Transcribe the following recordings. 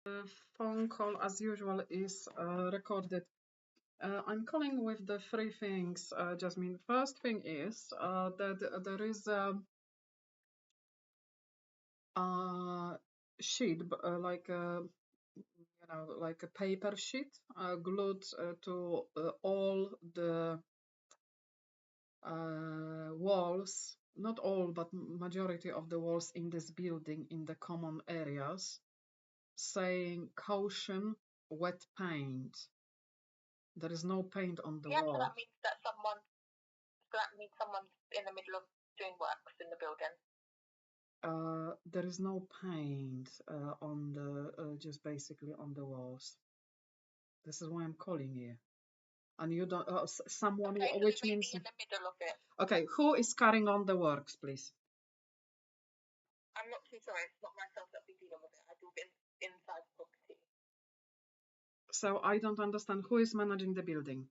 The phone call, as usual, is recorded. I'm calling with the three things, Jasmine. First thing is that there is a sheet, like like a paper sheet, glued to all the walls. Not all, but majority of the walls in this building, in the common areas, saying caution, wet paint. There is no paint on the wall. So that means someone's in the middle of doing works in the building. There is no paint on the just basically on the walls. This is why I'm calling you. And you don't someone, Okay, which so means in the middle of it. Okay, who is carrying on the works, please? I'm not too sure. It's not myself that'll be dealing with it. I do it inside the property. So I don't understand who is managing the building.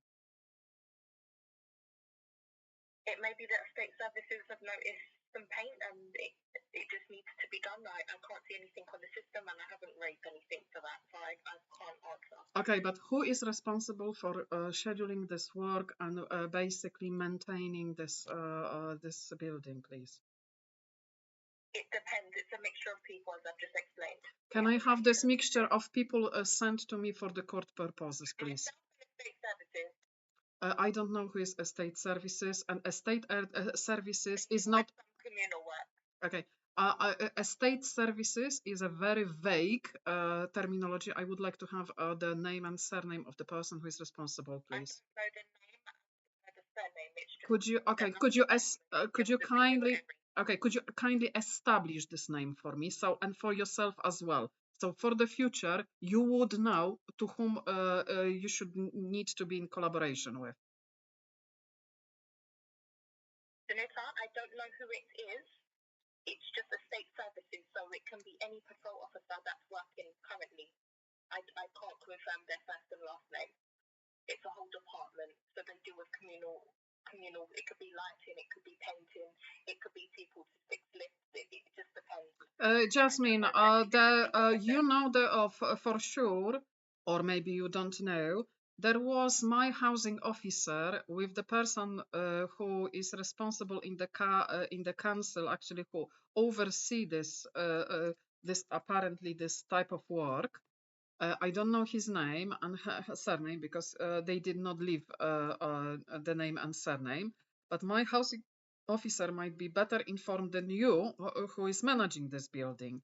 It may be that estate services have noticed some paint and it just needs to be done. I can't see anything on the system and I haven't raised anything for that, so I can't answer. Okay, but who is responsible for scheduling this work and basically maintaining this this building, please? It depends. It's a mixture of people, as I've just explained. Can I have this mixture of people sent to me for the court purposes, please? Estate services. I don't know who is estate services, and estate services is not communal work. Okay. Estate services is a very vague terminology. I would like to have the name and surname of the person who is responsible, please. I don't know the name, the surname. It's just Could you kindly establish this name for me, so, and for yourself as well, so for the future you would know to whom you should need to be in collaboration with. Danuta, I don't know who it is. It's just estate services, so it can be any patrol officer that's working currently. I can't confirm their first and last name. It's a whole department, so they deal with communal. It could be lighting, it could be painting, it could be people to fix lifts. It just depends. Jasmine, you know for sure, or maybe you don't know, there was my housing officer with the person who is responsible in the council, actually, who oversee this apparently this type of work. I don't know his name and her surname because they did not leave the name and surname. But my housing officer might be better informed than you, who is managing this building.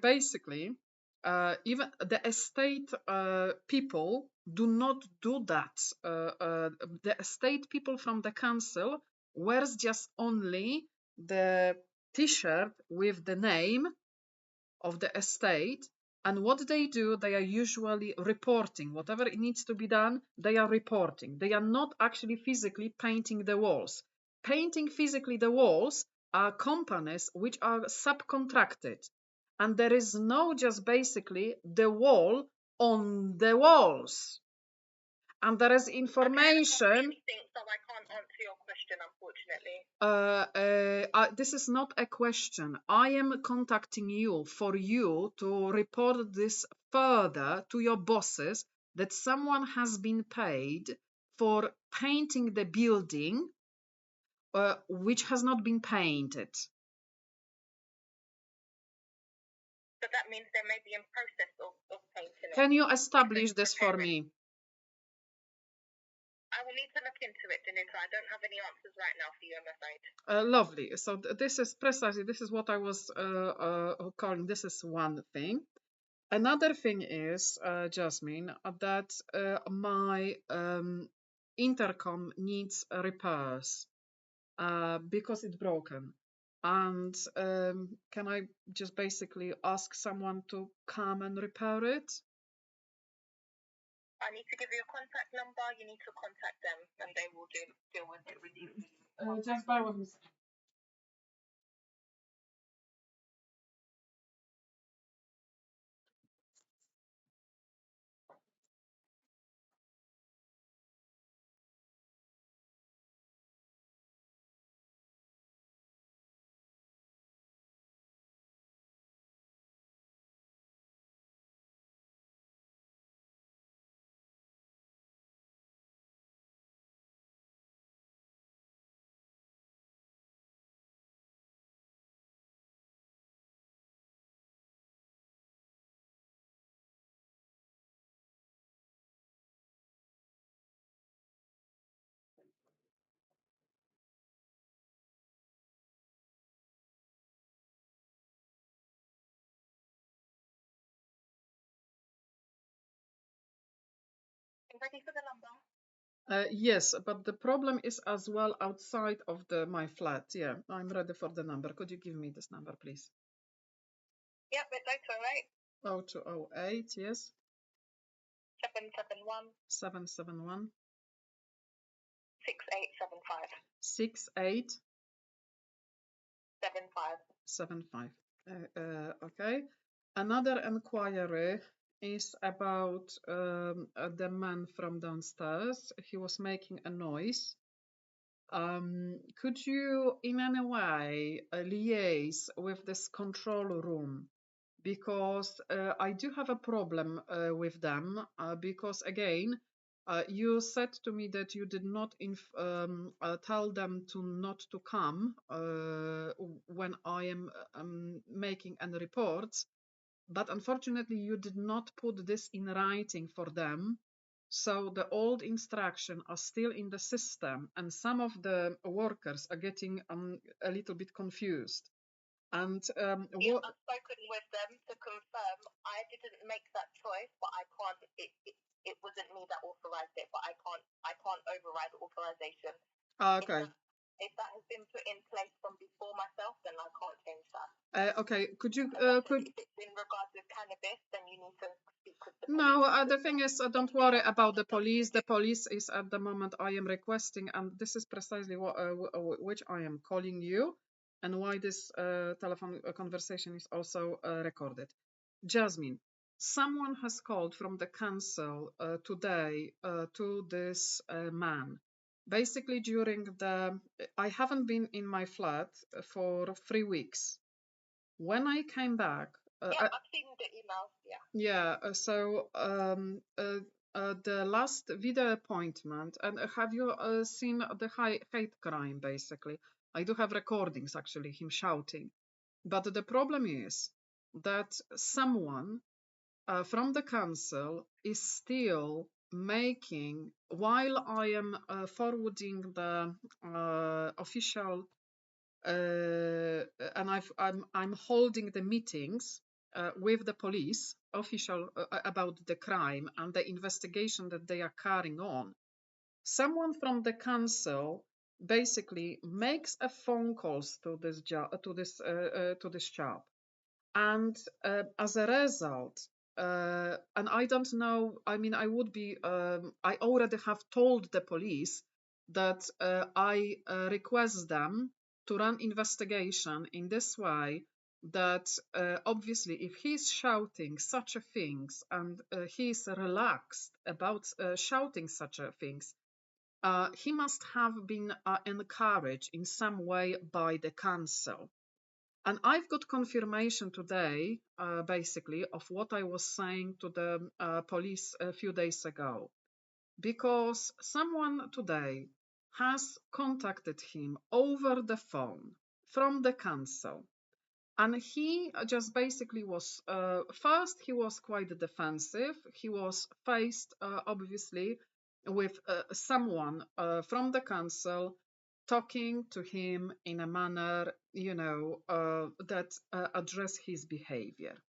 Basically, even the estate people do not do that. The estate people from the council wears just only the T-shirt with the name of the estate, and what they do, they are usually reporting whatever it needs to be done. They are reporting. They are not actually physically painting the walls. Painting physically the walls are companies which are subcontracted, and there is no just basically the wall on the walls, and there is information. So I can't answer your question, unfortunately. This is not a question. I am contacting you for you to report this further to your bosses that someone has been paid for painting the building which has not been painted. So that means they may be in process of painting it. Can you establish this for me? I will need to look into it, Danuta. I don't have any answers right now for you, I'm afraid. Lovely. So this is what I was calling. This is one thing. Another thing is, Jasmine, that my intercom needs repairs because it's broken. And can I just basically ask someone to come and repair it? I need to give you a contact number. You need to contact them, and they will deal with it with you. Just bear with me. ready for the number? Yes, but the problem is as well outside of my flat. Yeah, I'm ready for the number. Could you give me this number, please? Yep, it's 0208, yes. 771 771 6875. 6875. Okay. Another inquiry is about the man from downstairs. He was making a noise. Could you in any way liaise with this control room? Because I do have a problem with them because again, you said to me that you did not tell them to not to come when I am making any reports, but unfortunately you did not put this in writing for them. So the old instructions are still in the system, and some of the workers are getting a little bit confused. And Yeah, I've spoken with them to confirm. I didn't make that choice, but I can't. It wasn't me that authorized it, but I can't override authorization. Okay. If that has been put in place from before myself, then I can't change that. Okay. Could you If it's in regards to cannabis, then you need to speak with the police. No, the thing is, don't worry about the police. The police is at the moment I am requesting, and this is precisely what which I am calling you, and why this telephone conversation is also recorded. Jasmine, someone has called from the council today to this man. Basically, I haven't been in my flat for 3 weeks. When I came back, yeah, I've seen the emails. Yeah. yeah. So the last video appointment, and have you seen the hate crime? Basically, I do have recordings. Actually, him shouting. But the problem is that someone from the council is still making, while I am forwarding the official and I'm holding the meetings with the police official about the crime and the investigation that they are carrying on. Someone from the council basically makes a phone calls to this shop, and as a result, and I don't know. I mean, I would be. I already have told the police that I request them to run investigation in this way. That obviously, if he's shouting such a things and he's relaxed about shouting such a things, he must have been encouraged in some way by the council. And I've got confirmation today, basically, of what I was saying to the police a few days ago, because someone today has contacted him over the phone from the council. And he just basically was, first, he was quite defensive. He was faced, obviously, with someone from the council talking to him in a manner, that address his behavior.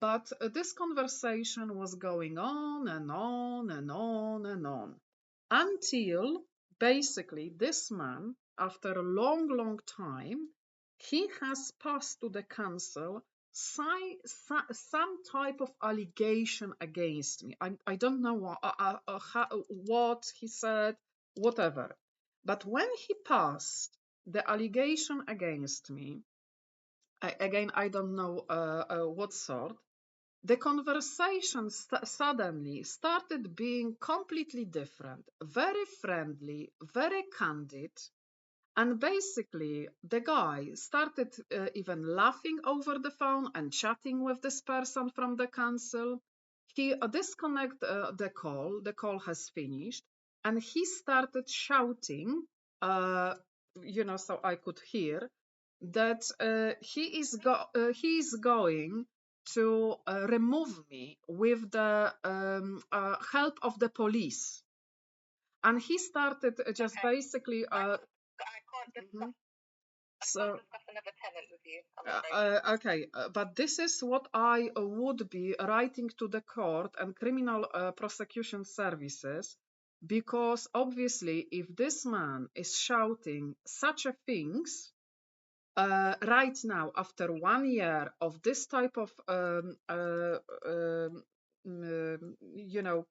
But this conversation was going on and on and on and on until basically this man, after a long, long time, he has passed to the council some type of allegation against me. I don't know what he said, whatever. But when he passed the allegation against me, again, I don't know what sort, the conversation suddenly started being completely different, very friendly, very candid. And basically, the guy started even laughing over the phone and chatting with this person from the council. He disconnected the call. The call has finished. And he started shouting, so I could hear that he is going to remove me with the help of the police. And he started just basically. I can't discuss So, can't discuss another tenant with you, I'm afraid. okay, but this is what I would be writing to the court and criminal prosecution services, because obviously, if this man is shouting such a things right now, after 1 year of this type of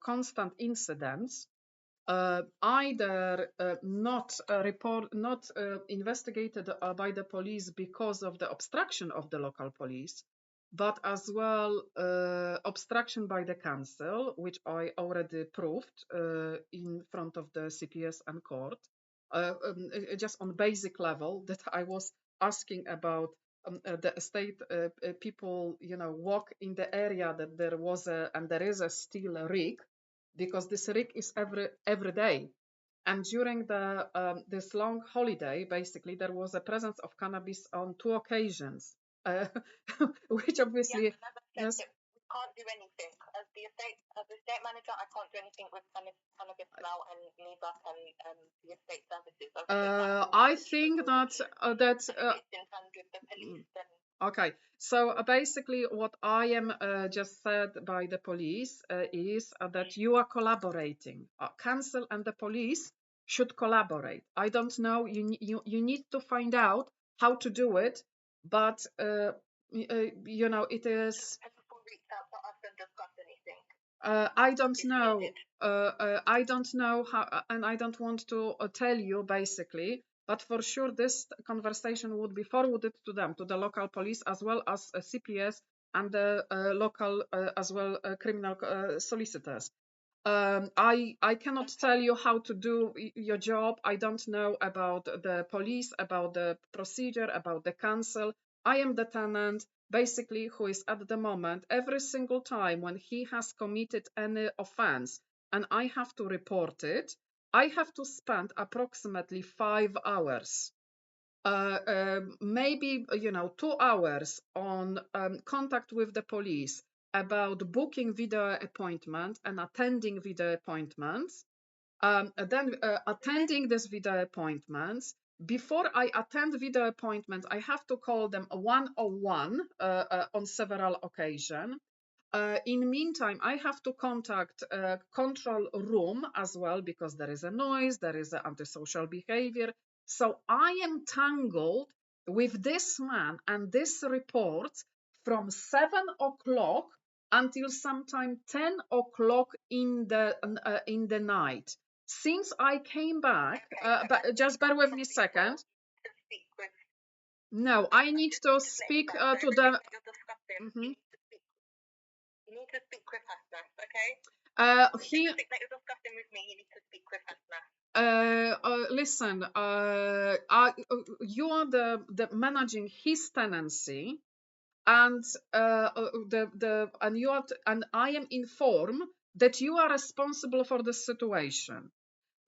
constant incidents, either not investigated by the police because of the obstruction of the local police, but as well obstruction by the council, which I already proved in front of the CPS and court, just on basic level, that I was asking about the estate people, walk in the area that there was and there is a still a rig, because this rig is every day. And during the this long holiday, basically, there was a presence of cannabis on 2 occasions, which obviously, Yeah, and as I yes. said, we can't do anything. As the estate manager, I can't do anything with cannabis now, and neither can the estate services. I think that If it's in hand with the police, then okay. So basically, what I am just said by the police is that you are collaborating. Council and the police should collaborate. I don't know. You need to find out how to do it, but it is. can people reach out to us and discuss anything? I don't If know. needed. I don't know how, and I don't want to tell you basically. But for sure, this conversation would be forwarded to them, to the local police, as well as CPS and the local, as well, criminal solicitors. I cannot tell you how to do your job. I don't know about the police, about the procedure, about the council. I am the tenant, basically, who is at the moment, every single time when he has committed any offense and I have to report it, I have to spend approximately 5 hours. Maybe 2 hours on contact with the police about booking video appointment and attending video appointments, then attending these video appointments. Before I attend video appointments, I have to call them one-on-one on several occasions. In meantime, I have to contact control room as well, because there is a noise, there is antisocial behavior. So I am tangled with this man and this report from 7 o'clock until sometime 10 o'clock in the night. Since I came back, but just bear with me a second. To speak with. No, I need to speak to the. You're discussing. You need to speak with Hasnas, okay? He. Everything that you're discussing with me, you need to speak with Hasnas. Listen, you are the managing his tenancy, and and I am informed that you are responsible for the situation.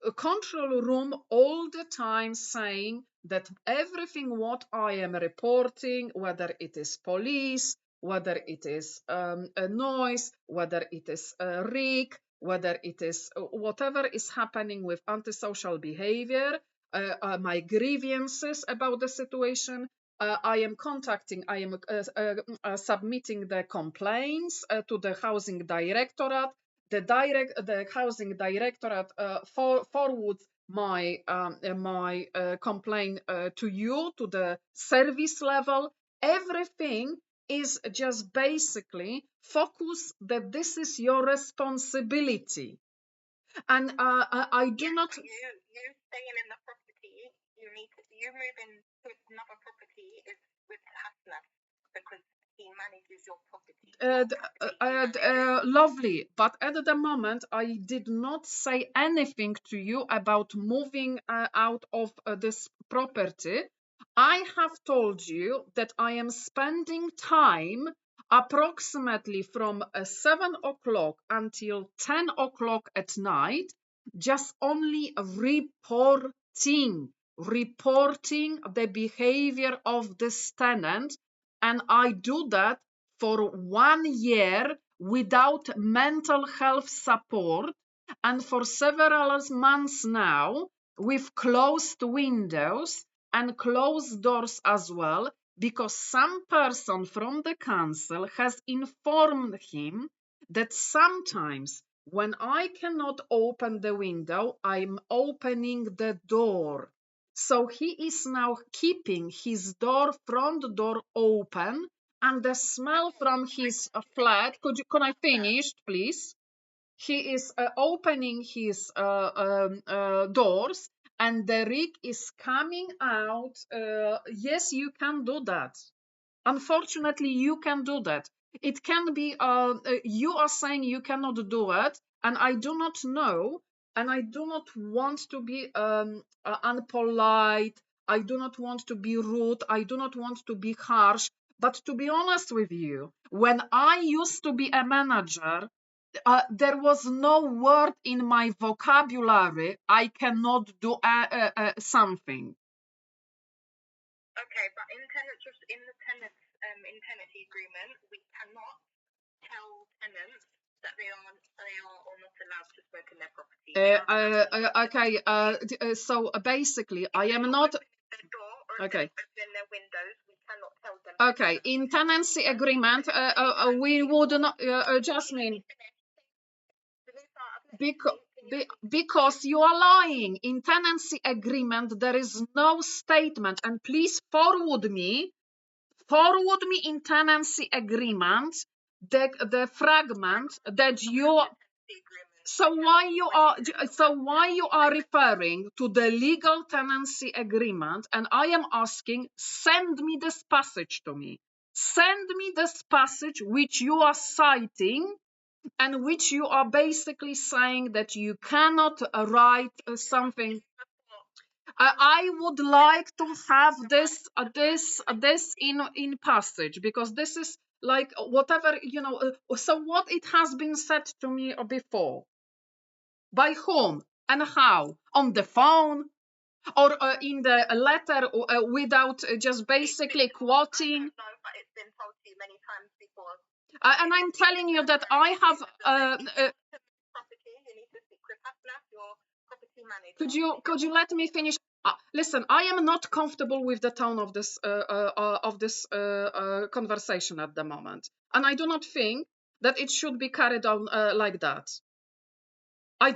A control room all the time saying that everything what I am reporting, whether it is police, whether it is a noise, whether it is a rig, whether it is whatever is happening with antisocial behavior, my grievances about the situation, I am submitting the complaints to the housing directorate. The housing directorate forwards my complaint to you, to the service level. Everything is just basically focus that this is your responsibility, and I do not. You staying in the property, you moving to another property is with Hasnas, because he manages your property. Lovely, but at the moment I did not say anything to you about moving out of this property. I have told you that I am spending time approximately from 7 o'clock until 10 o'clock at night, just only reporting the behavior of this tenant, and I do that for 1 year without mental health support, and for several months now with closed windows. and close doors as well, because some person from the council has informed him that sometimes when I cannot open the window, I'm opening the door. So he is now keeping his front door open, and the smell from his flat. Could I finish, please? He is opening his doors, and the reek is coming out. Yes, you can do that. Unfortunately, you can do that. It can be, you are saying you cannot do it, and I do not know, and I do not want to be unpolite. I do not want to be rude. I do not want to be harsh. But to be honest with you, when I used to be a manager, there was no word in my vocabulary I cannot do something. Okay, but in the tenancy agreement, we cannot tell tenants that they are or not allowed to smoke in their property. Okay, so basically, I am not. Their door or Okay. open their windows, we cannot tell them. Okay, in tenancy agreement, we would not, Jasmine, because you are lying. In tenancy agreement, there is no statement, and please forward me in tenancy agreement the fragment that you. So why you are referring to the legal tenancy agreement, and I am asking, send me this passage to me. Send me this passage which you are citing and which you are basically saying that you cannot write something. I would like to have this in passage, because this is like whatever, so what it has been said to me before. By whom and how? On the phone or in the letter without just basically quoting? No, but it's been told to you many times before. And I'm telling you that I have. Property, you need to speak with Hasna, your property manager. Could you let me finish? Listen, I am not comfortable with the tone of this conversation at the moment, and I do not think that it should be carried on like that. I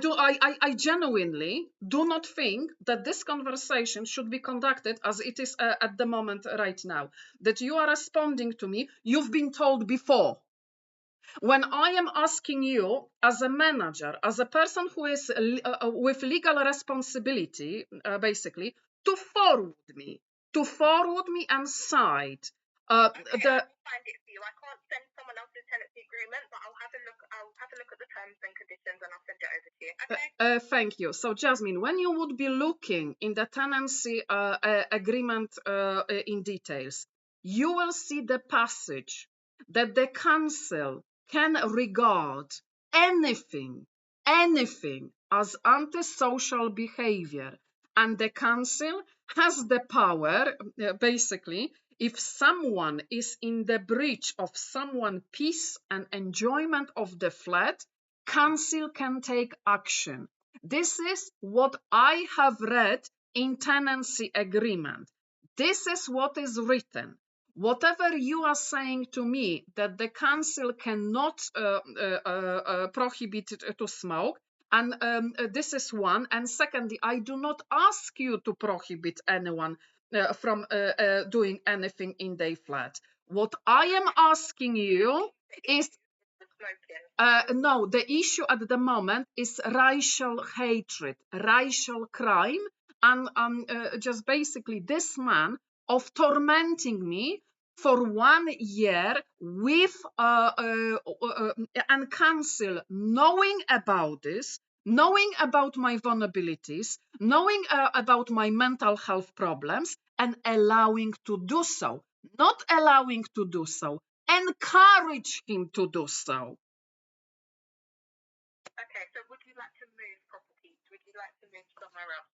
genuinely do not think that this conversation should be conducted as it is at the moment right now. That you are responding to me, you've been told before. When I am asking you as a manager, as a person who is with legal responsibility, basically, to forward me and cite I will find it for you. I can't send someone else's tenancy agreement, but I'll have a look at the terms and conditions, and I'll send it over to you. Okay. Thank you. So, Jasmine, when you would be looking in the tenancy agreement in details, you will see the passage that the council can regard anything as antisocial behavior, and the council has the power, basically, if someone is in the breach of someone's peace and enjoyment of the flat, council can take action. This is what I have read in tenancy agreement. This is what is written. Whatever you are saying to me that the council cannot prohibit to smoke, and this is one. And secondly, I do not ask you to prohibit anyone from doing anything in their flat. What I am asking you is, no, the issue at the moment is racial hatred, racial crime, and just basically this man of tormenting me for 1 year with and council knowing about this, knowing about my vulnerabilities, knowing about my mental health problems, and allowing to do so, not allowing to do so, encourage him to do so. Okay, so would you like to move properties? Would you like to move somewhere else?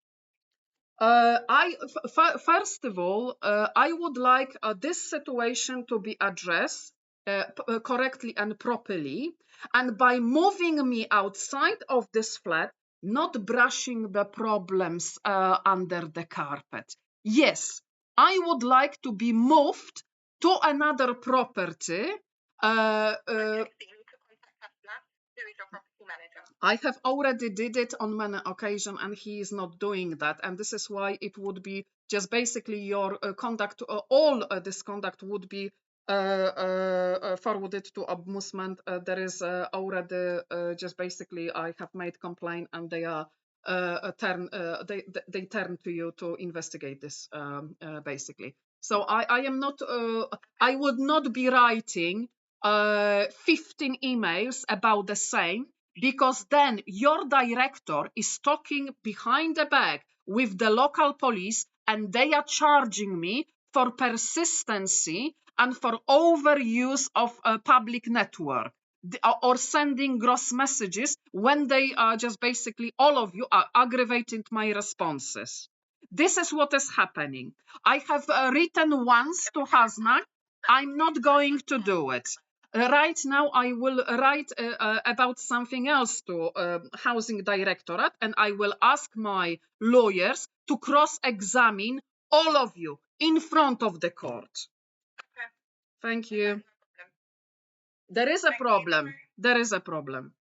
First of all, I would like this situation to be addressed correctly and properly, and by moving me outside of this flat, not brushing the problems under the carpet. yes, I would like to be moved to another property. Okay, so you need to contact Hasna, who is your property manager. I have already did it on many occasions, and he is not doing that. And this is why it would be just basically your conduct, all this conduct would be forwarded to ombudsman. There is already just basically I have made complaint, and they are they turn to you to investigate this basically. So I am not I would not be writing 15 emails about the same, because then your director is talking behind the back with the local police, and they are charging me for persistency and for overuse of a public network, or sending gross messages when they are just basically, all of you are aggravating my responses. This is what is happening. I have written once to Hasna. I'm not going to do it. Right now, I will write about something else to Housing Directorate, and I will ask my lawyers to cross-examine all of you in front of the court. Okay. Thank you. No problem. There is a Thank you. problem. There is a problem.